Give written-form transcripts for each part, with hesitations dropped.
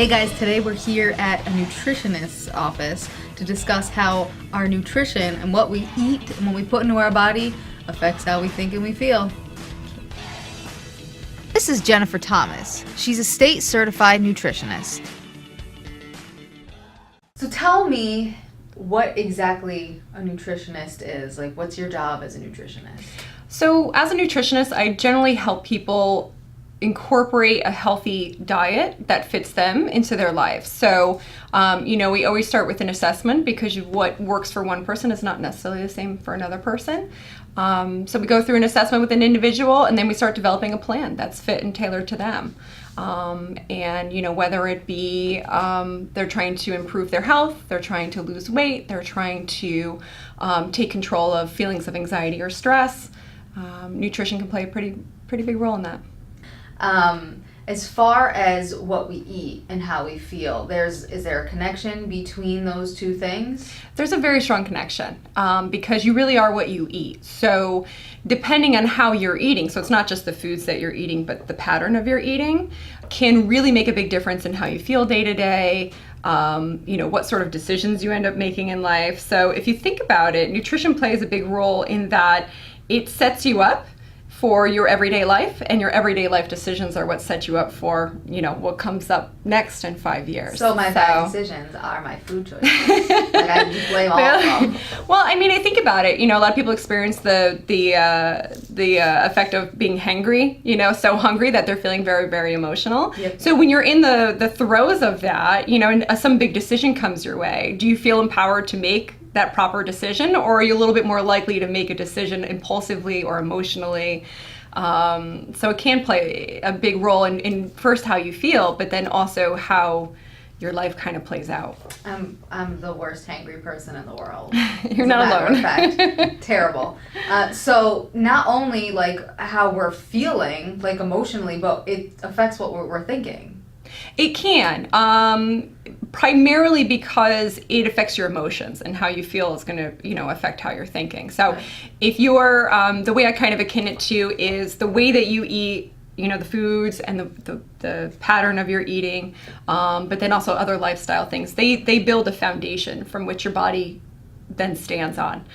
Hey guys, today we're here at a nutritionist's office to discuss how our nutrition and what we eat and what we put into our body affects how we think and we feel. This is Jennifer Thomas. She's a state certified nutritionist. So tell me what exactly a nutritionist is. Like, what's your job as a nutritionist? So as a nutritionist, I generally help people incorporate a healthy diet that fits them into their life. So, we always start with an assessment because what works for one person is not necessarily the same for another person. So we go through an assessment with an individual, and then we start developing a plan that's fit and tailored to them. Whether it be they're trying to improve their health, they're trying to lose weight, they're trying to take control of feelings of anxiety or stress, nutrition can play a pretty big role in that. As far as what we eat and how we feel, is there a connection between those two things? There's a very strong connection because you really are what you eat. So depending on how you're eating, so it's not just the foods that you're eating, but the pattern of your eating can really make a big difference in how you feel day to day, what sort of decisions you end up making in life. So if you think about it, nutrition plays a big role in that it sets you up for your everyday life, and your everyday life decisions are what set you up for, what comes up next in 5 years. So my bad decisions are my food choices. I just blame all of them. Well, I think about it. A lot of people experience the effect of being hangry, so hungry that they're feeling very, very emotional. Yep. So when you're in the throes of that, and some big decision comes your way, do you feel empowered to make that proper decision, or are you a little bit more likely to make a decision impulsively or emotionally? So it can play a big role in first how you feel, but then also how your life kind of plays out. I'm the worst hangry person in the world. You're not alone. Fact. Terrible. So not only like how we're feeling, like emotionally, but it affects what we're thinking. It can, primarily because it affects your emotions, and how you feel is going to, affect how you're thinking. So if you're, the way I kind of akin it to is the way that you eat, the foods and the pattern of your eating, but then also other lifestyle things, they build a foundation from which your body then stands on.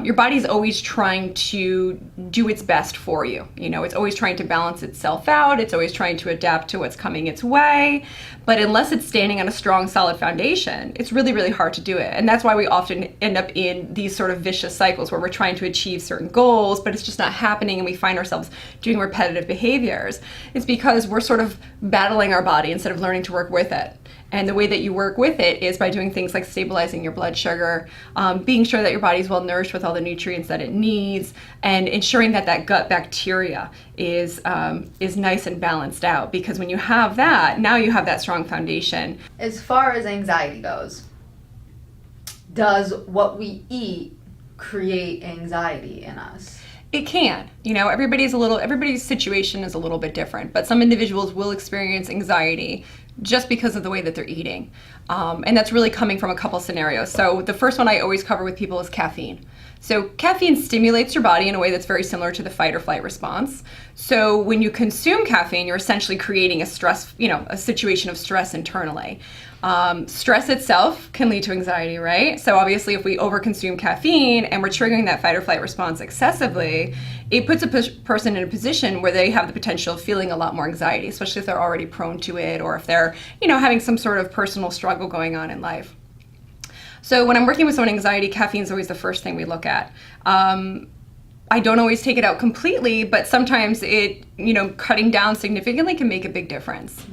Your body's always trying to do its best for you. It's always trying to balance itself out. It's always trying to adapt to what's coming its way. But unless it's standing on a strong, solid foundation, it's really, really hard to do it. And that's why we often end up in these sort of vicious cycles where we're trying to achieve certain goals, but it's just not happening, and we find ourselves doing repetitive behaviors. It's because we're sort of battling our body instead of learning to work with it. And the way that you work with it is by doing things like stabilizing your blood sugar, being sure that your body's well nourished with all the nutrients that it needs, and ensuring that gut bacteria is nice and balanced out. Because when you have that, now you have that strong foundation. As far as anxiety goes, does what we eat create anxiety in us? It can. Everybody's situation is a little bit different, but some individuals will experience anxiety just because of the way that they're eating. And that's really coming from a couple scenarios. So the first one I always cover with people is caffeine. So caffeine stimulates your body in a way that's very similar to the fight or flight response. So when you consume caffeine, you're essentially creating a situation of stress internally. Stress itself can lead to anxiety, right? So obviously if we overconsume caffeine and we're triggering that fight or flight response excessively, it puts a person in a position where they have the potential of feeling a lot more anxiety, especially if they're already prone to it, or if they're, having some sort of personal struggle going on in life. So when I'm working with someone with anxiety, caffeine is always the first thing we look at. I don't always take it out completely, but sometimes it, cutting down significantly can make a big difference.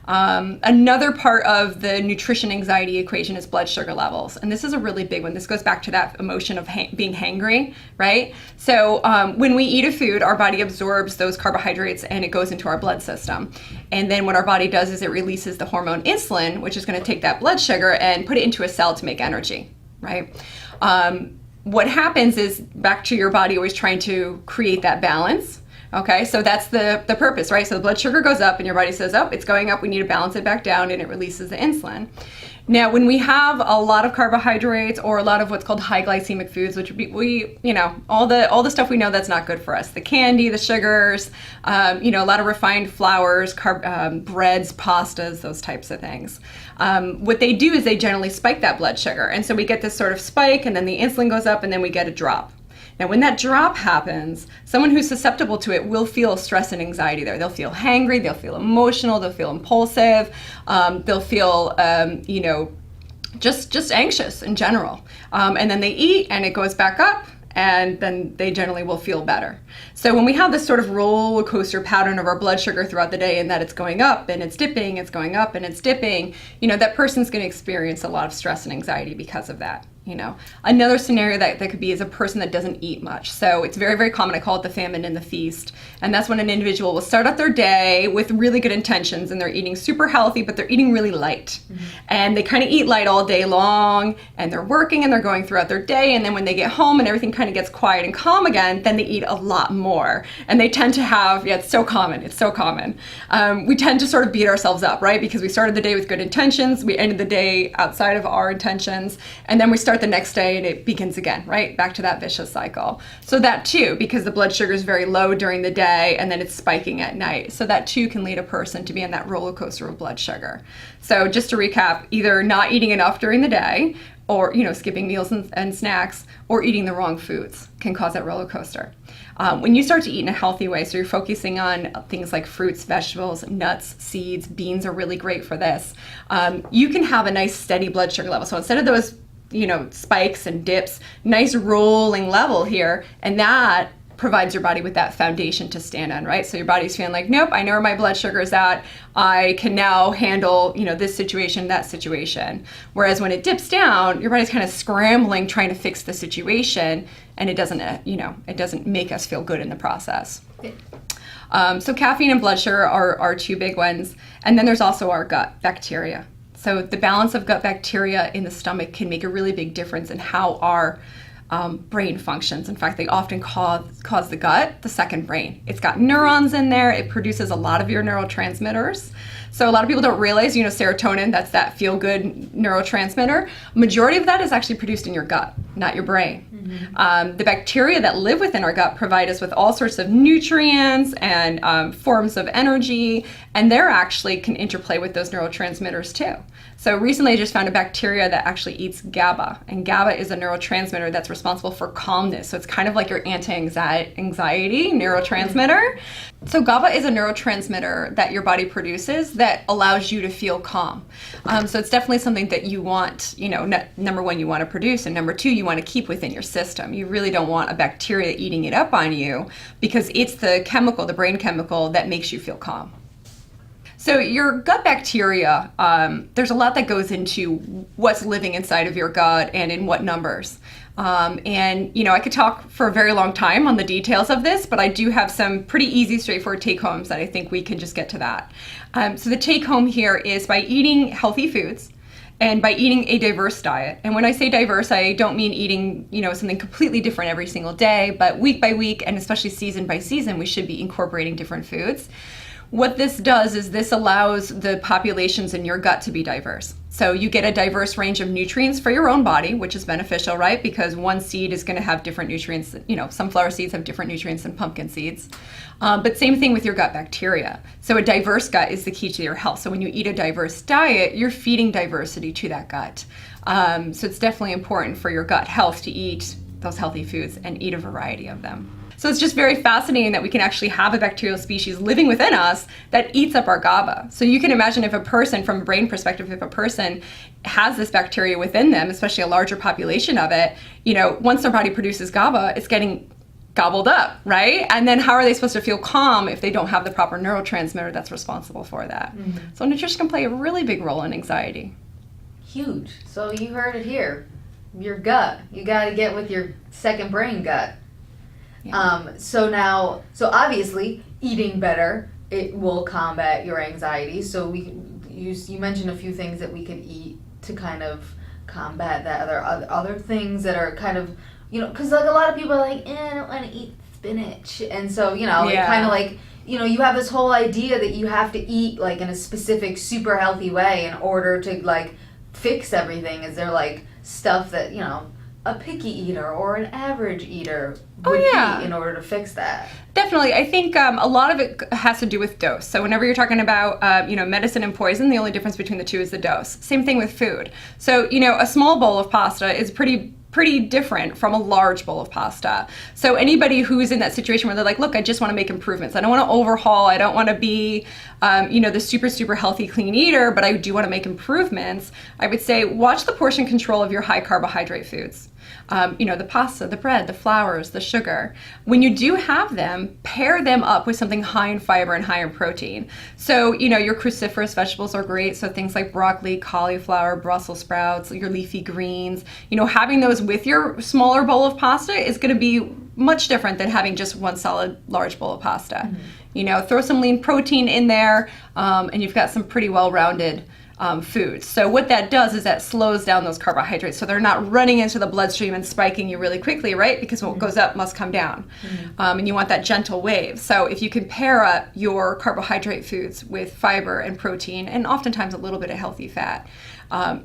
Another part of the nutrition anxiety equation is blood sugar levels. And this is a really big one. This goes back to that emotion of being hangry, right? So when we eat a food, our body absorbs those carbohydrates and it goes into our blood system. And then what our body does is it releases the hormone insulin, which is going to take that blood sugar and put it into a cell to make energy, right? What happens is, back to your body always trying to create that balance, Okay, so that's the purpose, right? So the blood sugar goes up and your body says, oh, it's going up, we need to balance it back down, and it releases the insulin. Now, when we have a lot of carbohydrates or a lot of what's called high glycemic foods, which all the stuff we know that's not good for us, the candy, the sugars, a lot of refined flours, breads, pastas, those types of things. What they do is they generally spike that blood sugar. And so we get this sort of spike, and then the insulin goes up, and then we get a drop. Now, when that drop happens, someone who's susceptible to it will feel stress and anxiety there. They'll feel hangry, they'll feel emotional, they'll feel impulsive, they'll feel, just anxious in general. And then they eat and it goes back up, and then they generally will feel better. So when we have this sort of roller coaster pattern of our blood sugar throughout the day, and that it's going up and it's dipping, it's going up and it's dipping, that person's going to experience a lot of stress and anxiety because of that. Another scenario that could be is a person that doesn't eat much. So it's very, very common. I call it the famine and the feast. And that's when an individual will start out their day with really good intentions, and they're eating super healthy, but they're eating really light. Mm-hmm. And they kind of eat light all day long, and they're working and they're going throughout their day. And then when they get home and everything kind of gets quiet and calm again, then they eat a lot more. And they tend to have, it's so common. We tend to sort of beat ourselves up, right? Because we started the day with good intentions. We ended the day outside of our intentions. And then we start the next day and it begins again, right? Back to that vicious cycle. So that too, because the blood sugar is very low during the day and then it's spiking at night. So that too can lead a person to be on that roller coaster of blood sugar. So just to recap, either not eating enough during the day, or skipping meals and snacks, or eating the wrong foods can cause that roller coaster. When you start to eat in a healthy way, so you're focusing on things like fruits, vegetables, nuts, seeds, beans are really great for this. You can have a nice steady blood sugar level. So instead of those spikes and dips, nice rolling level here, and that provides your body with that foundation to stand on, right? So your body's feeling like, nope, I know where my blood sugar is at. I can now handle, this situation, that situation. Whereas when it dips down, your body's kind of scrambling, trying to fix the situation, and it doesn't make us feel good in the process. So caffeine and blood sugar are two big ones. And then there's also our gut bacteria. So the balance of gut bacteria in the stomach can make a really big difference in how our brain functions. In fact, they often cause the gut the second brain. It's got neurons in there. It produces a lot of your neurotransmitters. So a lot of people don't realize, serotonin, that's that feel-good neurotransmitter. Majority of that is actually produced in your gut, not your brain. Mm-hmm. The bacteria that live within our gut provide us with all sorts of nutrients and forms of energy, and they're actually can interplay with those neurotransmitters too. So recently I just found a bacteria that actually eats GABA, and GABA is a neurotransmitter that's responsible for calmness. So it's kind of like your anti-anxiety neurotransmitter. So GABA is a neurotransmitter that your body produces that allows you to feel calm. So it's definitely something that you want, number one, you want to produce, and number two, you want to keep within your system. You really don't want a bacteria eating it up on you, because it's the chemical, the brain chemical, that makes you feel calm. So your gut bacteria, there's a lot that goes into what's living inside of your gut and in what numbers. I could talk for a very long time on the details of this, but I do have some pretty easy, straightforward take-homes that I think we can just get to that. So the take-home here is by eating healthy foods and by eating a diverse diet. And when I say diverse, I don't mean eating, something completely different every single day, but week by week, and especially season by season, we should be incorporating different foods. What this does is this allows the populations in your gut to be diverse. So you get a diverse range of nutrients for your own body, which is beneficial, right? Because one seed is going to have different nutrients. Sunflower seeds have different nutrients than pumpkin seeds. But same thing with your gut bacteria. So a diverse gut is the key to your health. So when you eat a diverse diet, you're feeding diversity to that gut. So it's definitely important for your gut health to eat those healthy foods and eat a variety of them. So it's just very fascinating that we can actually have a bacterial species living within us that eats up our GABA. So you can imagine if a person, from a brain perspective, if a person has this bacteria within them, especially a larger population of it, once their body produces GABA, it's getting gobbled up, right? And then how are they supposed to feel calm if they don't have the proper neurotransmitter that's responsible for that? Mm-hmm. So nutrition can play a really big role in anxiety. Huge. So you heard it here. Your gut. You got to get with your second brain gut. Yeah. So obviously eating better, it will combat your anxiety. So you mentioned a few things that we could eat to kind of combat that. Other things that are kind of, because like a lot of people are like, I don't want to eat spinach. And so, you know, Yeah. it kind of like, you know, you have this whole idea that you have to eat like in a specific super healthy way in order to like fix everything. Is there like stuff that, you know, a picky eater or an average eater would eat in order to fix that? Definitely. I think a lot of it has to do with dose. So whenever you're talking about, you know, medicine and poison, the only difference between the two is the dose. Same thing with food. So, you know, a small bowl of pasta is pretty different from a large bowl of pasta. So anybody who's in that situation where they're like, look, I just want to make improvements. I don't want to overhaul. I don't want to be, you know, the super healthy clean eater, but I do want to make improvements. I would say watch the portion control of your high carbohydrate foods. You know, the pasta, the bread, the flours, the sugar. When you do have them, pair them up with something high in fiber and high in protein. So, you know, your cruciferous vegetables are great. So things like broccoli, cauliflower, Brussels sprouts, your leafy greens, you know, having those with your smaller bowl of pasta is going to be much different than having just one solid large bowl of pasta. Mm-hmm. You know, throw some lean protein in there, and you've got some pretty well-rounded foods. So what that does is that slows down those carbohydrates so they're not running into the bloodstream and spiking you really quickly, right? Because what goes up must come down. And you want that gentle wave. So if you can pair up your carbohydrate foods with fiber and protein and oftentimes a little bit of healthy fat,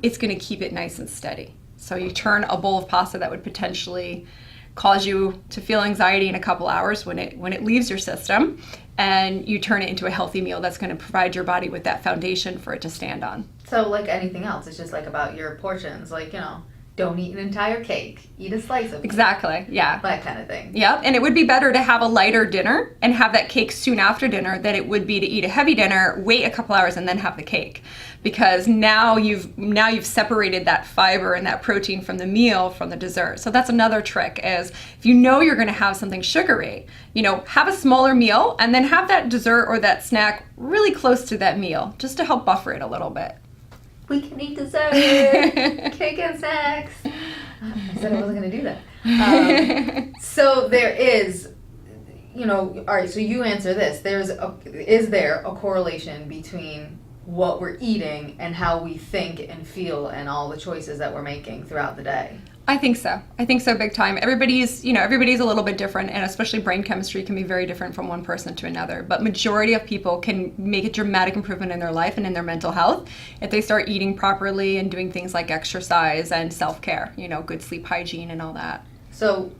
it's going to keep it nice and steady. So you turn a bowl of pasta that would potentially cause you to feel anxiety in a couple hours when it leaves your system, and you turn it into a healthy meal that's going to provide your body with that foundation for it to stand on. So like anything else, it's just like about your portions. Like, you know, don't eat an entire cake. Eat a slice of it. Exactly, yeah. That kind of thing. Yep, and it would be better to have a lighter dinner and have that cake soon after dinner than it would be to eat a heavy dinner, wait a couple hours, and then have the cake. Because now you've separated that fiber and that protein from the meal from the dessert. So that's another trick is if you know you're going to have something sugary, you know, have a smaller meal and then have that dessert or that snack really close to that meal just to help buffer it a little bit. We can eat dessert, cake and snacks. I said I wasn't going to do that. So there is, you know, all right, so you answer this. Is there a correlation between what we're eating and how we think and feel and all the choices that we're making throughout the day? I think so. I think so big time. Everybody's a little bit different, and especially brain chemistry can be very different from one person to another. But majority of people can make a dramatic improvement in their life and in their mental health if they start eating properly and doing things like exercise and self-care, you know, good sleep hygiene and all that. So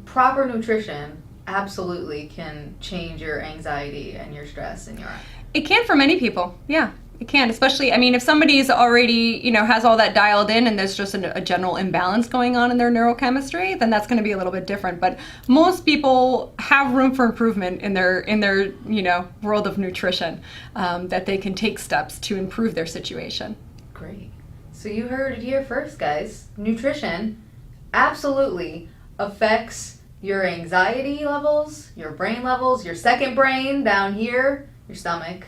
proper nutrition absolutely can change your anxiety and your stress and your... It can for many people, yeah. It can, especially, I mean, if somebody's already, you know, has all that dialed in and there's just a general imbalance going on in their neurochemistry, then that's going to be a little bit different. But most people have room for improvement in their you know, world of nutrition, that they can take steps to improve their situation. Great. So you heard it here first, guys. Nutrition absolutely affects your anxiety levels, your brain levels, your second brain down here, your stomach.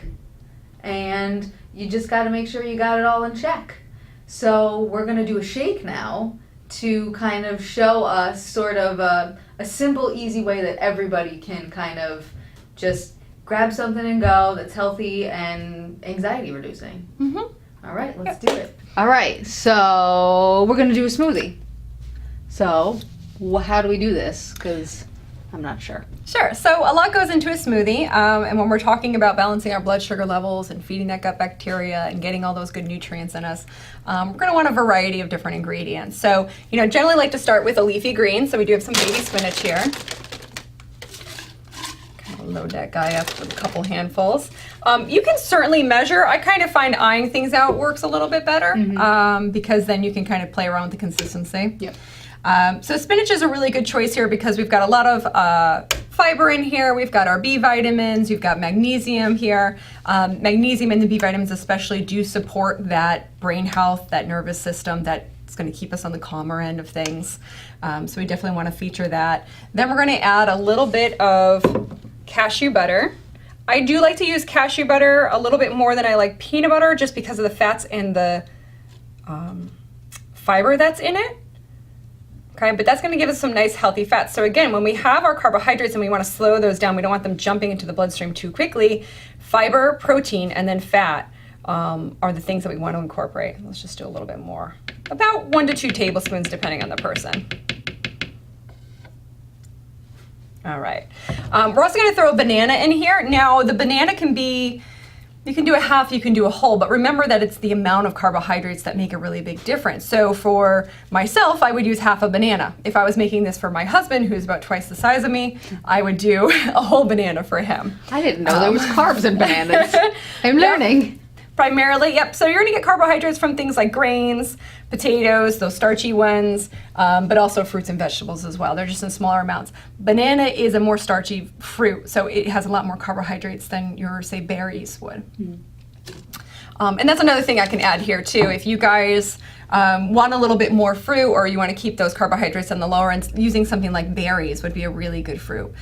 And you just got to make sure you got it all in check. So we're going to do a shake now to kind of show us sort of a simple, easy way that everybody can kind of just grab something and go that's healthy and anxiety reducing. All right, let's do it. All right, so we're going to do a smoothie. So how do we do this? Because I'm not sure. Sure. So a lot goes into a smoothie, and when we're talking about balancing our blood sugar levels and feeding that gut bacteria and getting all those good nutrients in us, we're going to want a variety of different ingredients. So, you know, generally like to start with a leafy green. So we do have some baby spinach here. Kind of load that guy up with a couple handfuls. You can certainly measure. I kind of find eyeing things out works a little bit better, because then you can kind of play around with the consistency. Yep. So spinach is a really good choice here because we've got a lot of fiber in here. We've got our B vitamins. You've got magnesium here. Magnesium and the B vitamins especially do support that brain health, that nervous system that's going to keep us on the calmer end of things. So we definitely want to feature that. Then we're going to add a little bit of cashew butter. I do like to use cashew butter a little bit more than I like peanut butter just because of the fats and the fiber that's in it. Okay, but that's going to give us some nice healthy fats. So again, when we have our carbohydrates and we want to slow those down, we don't want them jumping into the bloodstream too quickly, fiber, protein, and then fat are the things that we want to incorporate. Let's just do a little bit more. About 1 to 2 tablespoons depending on the person. All right. We're also going to throw a banana in here. Now, the banana can be, you can do a half, you can do a whole, but remember that it's the amount of carbohydrates that make a really big difference. So for myself, I would use half a banana. If I was making this for my husband, who's about twice the size of me, I would do a whole banana for him. I didn't know there was carbs in bananas. I'm learning. Primarily, yep. So you're going to get carbohydrates from things like grains, potatoes, those starchy ones, but also fruits and vegetables as well. They're just in smaller amounts. Banana is a more starchy fruit, so it has a lot more carbohydrates than your, say, berries would. And that's another thing I can add here too. If you guys want a little bit more fruit, or you want to keep those carbohydrates on the lower end, using something like berries would be a really good fruit,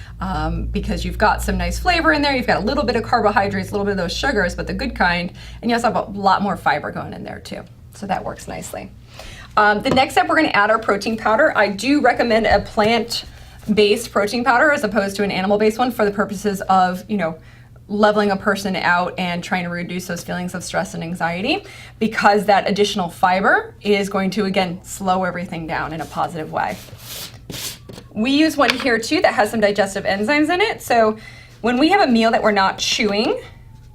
because you've got some nice flavor in there, you've got a little bit of carbohydrates, a little bit of those sugars, but the good kind, and you also have a lot more fiber going in there too. So that works nicely. The next step, we're going to add our protein powder. I do recommend a plant-based protein powder as opposed to an animal-based one for the purposes of, you know, leveling a person out and trying to reduce those feelings of stress and anxiety, because that additional fiber is going to, again, slow everything down in a positive way. We use one here too that has some digestive enzymes in it. So when we have a meal that we're not chewing,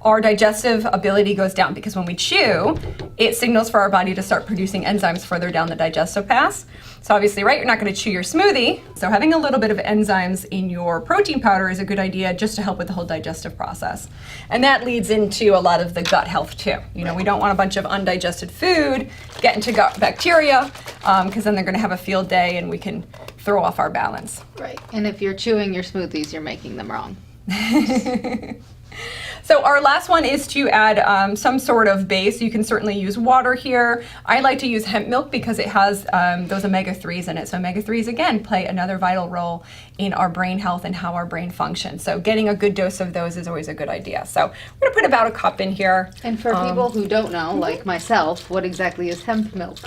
our digestive ability goes down, because when we chew, it signals for our body to start producing enzymes further down the digestive path. So obviously, right, you're not going to chew your smoothie. So having a little bit of enzymes in your protein powder is a good idea, just to help with the whole digestive process. And that leads into a lot of the gut health too. You know, we don't want a bunch of undigested food get into gut bacteria, because then they're going to have a field day and we can throw off our balance. Right. And if you're chewing your smoothies, you're making them wrong. So our last one is to add some sort of base. You can certainly use water here. I like to use hemp milk because it has those omega-3s in it. So omega-3s, again, play another vital role in our brain health and how our brain functions. So getting a good dose of those is always a good idea. So we're going to put about a cup in here. And for people who don't know, like myself, what exactly is hemp milk?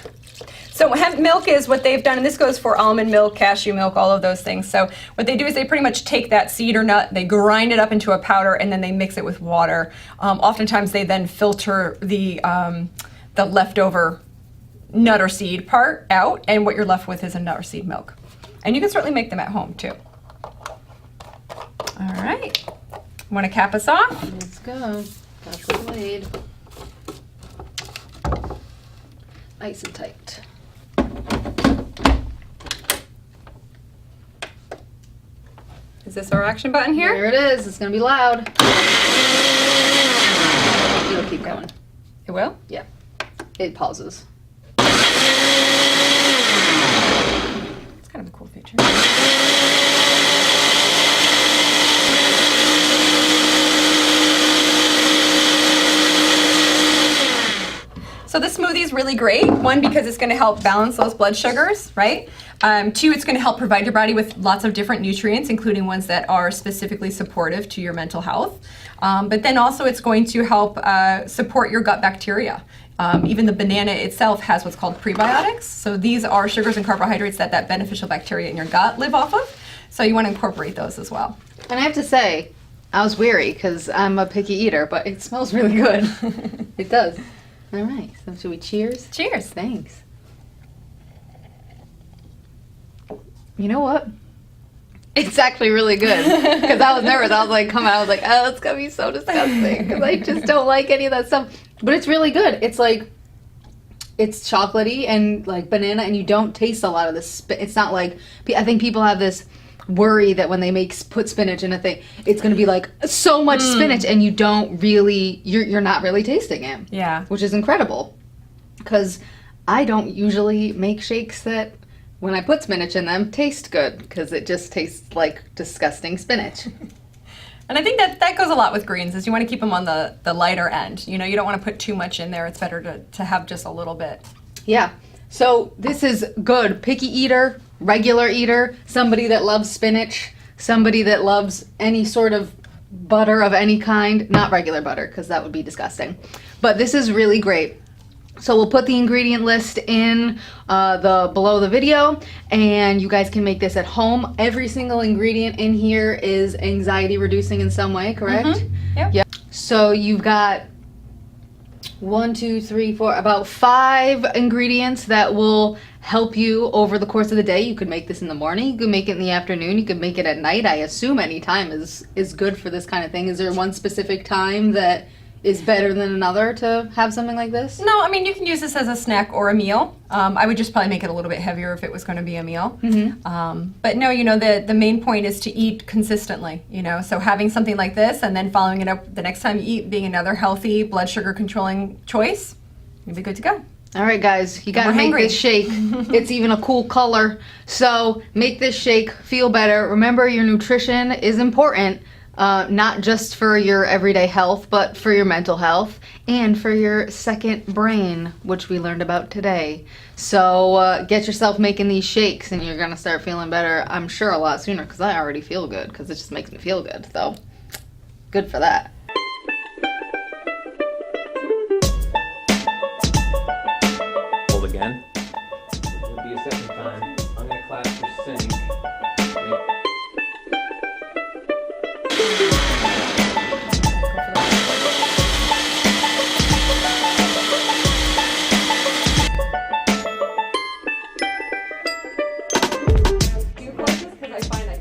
So hemp milk is what they've done, and this goes for almond milk, cashew milk, all of those things. So what they do is they pretty much take that seed or nut, they grind it up into a powder, and then they mix it with water. Oftentimes they then filter the leftover nut or seed part out, and what you're left with is a nut or seed milk. And you can certainly make them at home too. All right. Want to cap us off? Let's go. That's the blade. Nice and tight. Is this our action button here? There it is. It's going to be loud. It'll keep going. It will? Yeah. It pauses. It's kind of a cool feature. So this smoothie is really great. One, because it's going to help balance those blood sugars, right? Two, it's going to help provide your body with lots of different nutrients, including ones that are specifically supportive to your mental health. But then also it's going to help support your gut bacteria. Even the banana itself has what's called prebiotics. So these are sugars and carbohydrates that beneficial bacteria in your gut live off of. So you want to incorporate those as well. And I have to say, I was weary because I'm a picky eater, but it smells really good. It does. All right, so should we cheers? Cheers. Thanks. You know what? It's actually really good, because I was nervous. I was like, come out, I was like, oh, it's going to be so disgusting, because I just don't like any of that stuff. But it's really good. It's like, it's chocolatey and like banana, and you don't taste a lot of this. It's not like, I think people have this worry that when they put spinach in a thing, it's going to be like so much spinach, and you don't really, you're not really tasting it. Yeah. Which is incredible, because I don't usually make shakes that, when I put spinach in them, taste good, because it just tastes like disgusting spinach. And I think that goes a lot with greens, is you want to keep them on the lighter end. You know, you don't want to put too much in there. It's better to have just a little bit. Yeah. So this is good. Picky eater, regular eater, somebody that loves spinach, somebody that loves any sort of butter of any kind. Not regular butter, because that would be disgusting. But this is really great. So we'll put the ingredient list in below the video, and you guys can make this at home. Every single ingredient in here is anxiety reducing in some way, correct? Mm-hmm. Yep. So you've got 1, 2, 3, 4, about 5 ingredients that will help you over the course of the day. You could make this in the morning, you could make it in the afternoon, you could make it at night. I assume any time is good for this kind of thing. Is there one specific time that is better than another to have something like this? No, I mean, you can use this as a snack or a meal. I would just probably make it a little bit heavier if it was going to be a meal. But no, you know, the main point is to eat consistently, you know, so having something like this and then following it up the next time you eat being another healthy blood sugar controlling choice, you'll be good to go. All right, guys, you gotta make this shake. It's even a cool color. So make this shake, feel better. Remember, your nutrition is important. Not just for your everyday health, but for your mental health and for your second brain, which we learned about today. So get yourself making these shakes and you're gonna start feeling better, I'm sure, a lot sooner, because I already feel good, because it just makes me feel good. So good for that. Hold again. This will be a second time. I'm gonna clasp your sink.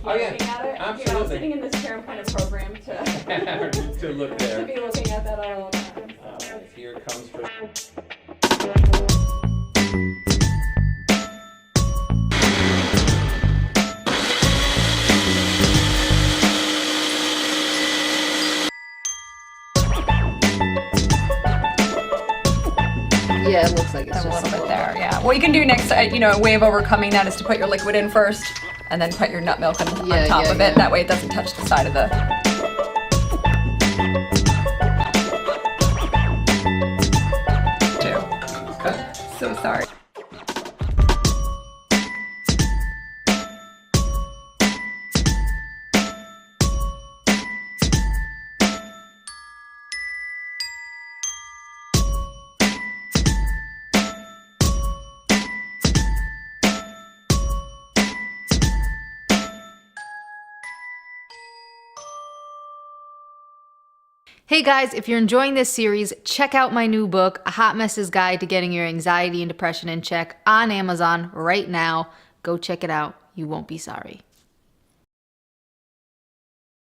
Oh, yeah. Looking at it. Absolutely. You know, sitting in this chair, I'm kind of programmed To look there. to be looking at that all the time. So. Here it comes for. Yeah, it looks like it's A just little bit there, yeah. What you can do next, you know, a way of overcoming that is to put your liquid in first and then put your nut milk on top of it. That way it doesn't touch the side of the... So sorry. Hey guys, if you're enjoying this series, check out my new book, A Hot Mess's Guide to Getting Your Anxiety and Depression in Check, on Amazon right now. Go check it out. You won't be sorry.